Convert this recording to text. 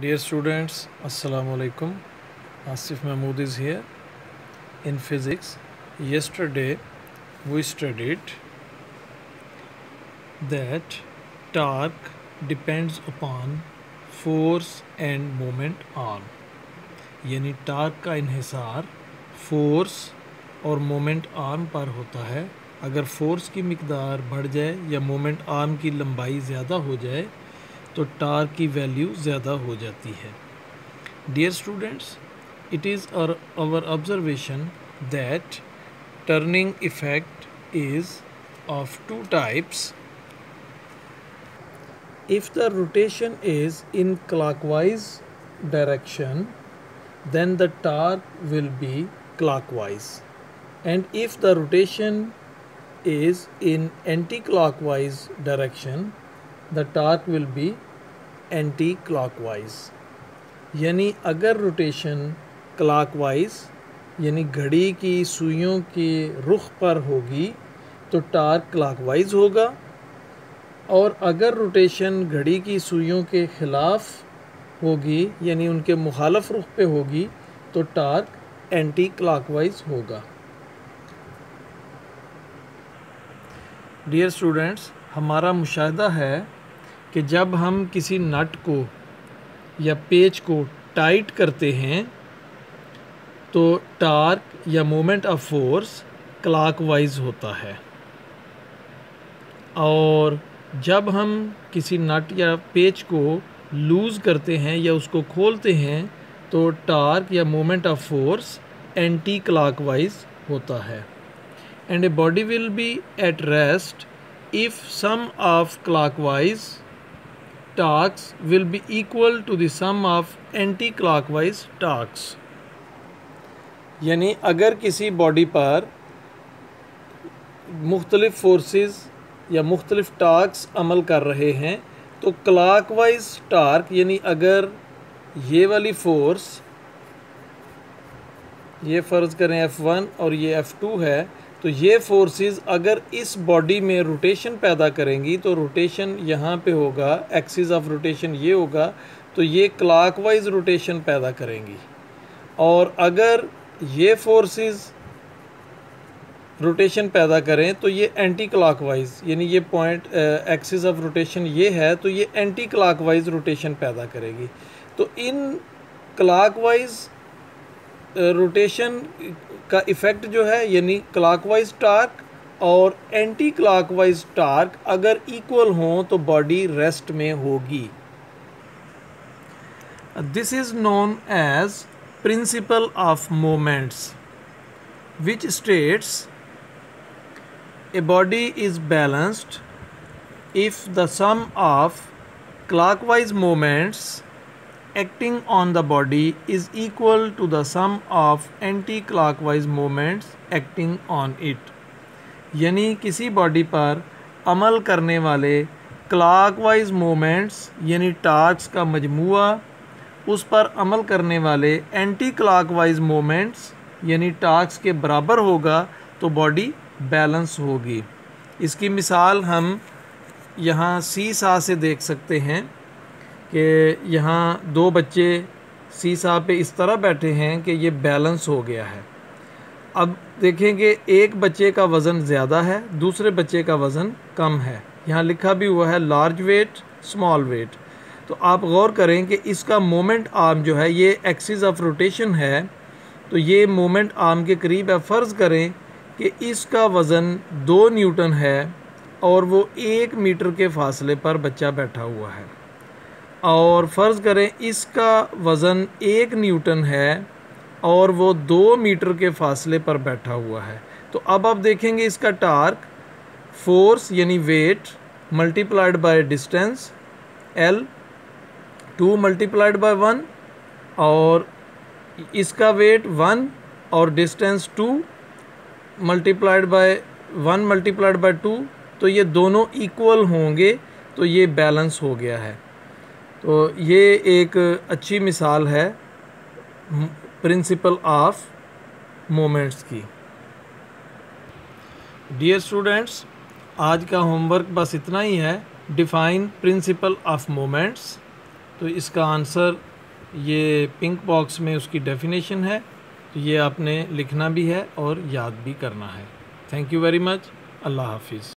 Dear students, Assalamu alaikum. Asif Mahmood is here. In physics, yesterday we studied that torque depends upon force and moment on, यानी torque का इन्हिसार force और moment arm पर होता है। अगर force की मिकदार बढ़ जाए या मोमेंट आर्म की लंबाई ज़्यादा हो जाए तो टार्क की वैल्यू ज़्यादा हो जाती है। Dear students, it is our observation that turning effect is of two types. If the rotation is in clockwise direction, then the torque will be clockwise, and if the rotation is in anti-clockwise direction, the torque will be anti-clockwise. यानी अगर rotation clockwise यानी घड़ी की सुइयों के रुख पर होगी तो टार्क क्लॉकवाइज होगा, और अगर रोटेशन घड़ी की सुइयों के ख़िलाफ़ होगी यानी उनके मुखालफ रुख पे होगी तो टार्क एंटी क्लॉकवाइज होगा। डियर स्टूडेंट्स, हमारा मुशाहिदा है कि जब हम किसी नट को या पेच को टाइट करते हैं तो टार्क या मोमेंट ऑफ फोर्स क्लॉकवाइज होता है, और जब हम किसी नट या पेच को लूज़ करते हैं या उसको खोलते हैं तो टार्क या moment of force anti clockwise होता है। And a body will be at rest if sum of clockwise torques will be equal to the sum of anti-clockwise torques। यानी अगर किसी बॉडी पर मुख्तलिफ फोर्सेस या मुख्तलिफ टार्क्स अमल कर रहे हैं तो क्लॉकवाइज टार्क यानी अगर ये वाली फोर्स, ये फ़र्ज़ करें F1 और ये F2 है, तो ये फोर्सेस अगर इस बॉडी में रोटेशन पैदा करेंगी तो रोटेशन यहाँ पे होगा, एक्सिस ऑफ रोटेशन ये होगा, तो ये क्लॉकवाइज रोटेशन पैदा करेंगी। और अगर ये फोर्सेस रोटेशन पैदा करें तो ये एंटी क्लॉकवाइज यानी ये पॉइंट एक्सिस ऑफ रोटेशन ये है तो ये एंटी क्लॉकवाइज रोटेशन पैदा करेगी। तो इन क्लॉकवाइज रोटेशन का इफ़ेक्ट जो है यानी क्लॉकवाइज टार्क और एंटी क्लॉकवाइज टार्क अगर इक्वल हों तो बॉडी रेस्ट में होगी। This is known as principle of moments which states a body is balanced if the sum of clockwise moments acting on the body is equal to the sum of anti-clockwise moments acting on it। यानी किसी body पर अमल करने वाले clockwise moments यानी torques का मजमुआ उस पर अमल करने वाले एंटी क्लॉकवाइज मोमेंट्स यानी टार्क्स के बराबर होगा तो बॉडी बैलेंस होगी। इसकी मिसाल हम यहाँ सीसा से देख सकते हैं कि यहाँ दो बच्चे सीसा पे इस तरह बैठे हैं कि ये बैलेंस हो गया है। अब देखेंगे एक बच्चे का वज़न ज़्यादा है, दूसरे बच्चे का वज़न कम है। यहाँ लिखा भी हुआ है लार्ज वेट स्मॉल वेट। तो आप गौर करें कि इसका मोमेंट आर्म जो है ये एक्सिस ऑफ रोटेशन है, तो ये मोमेंट आर्म के करीब है। फ़र्ज़ करें कि इसका वज़न 2 न्यूटन है और वो 1 मीटर के फासले पर बच्चा बैठा हुआ है, और फ़र्ज़ करें इसका वज़न 1 न्यूटन है और वो 2 मीटर के फासले पर बैठा हुआ है। तो अब आप देखेंगे इसका टार्क फोर्स यानी weight multiplied by distance L 2 multiplied by 1, और इसका वेट 1 और distance 2 multiplied by 1 multiplied by 2, तो ये दोनों इक्वल होंगे तो ये बैलेंस हो गया है। तो ये एक अच्छी मिसाल है प्रिंसिपल ऑफ मोमेंट्स की। डियर स्टूडेंट्स, आज का होमवर्क बस इतना ही है। डिफ़ाइन प्रिंसिपल ऑफ मोमेंट्स, तो इसका आंसर ये पिंक बॉक्स में उसकी डेफिनेशन है, तो ये आपने लिखना भी है और याद भी करना है। Thank you very much. अल्लाह हाफिज़।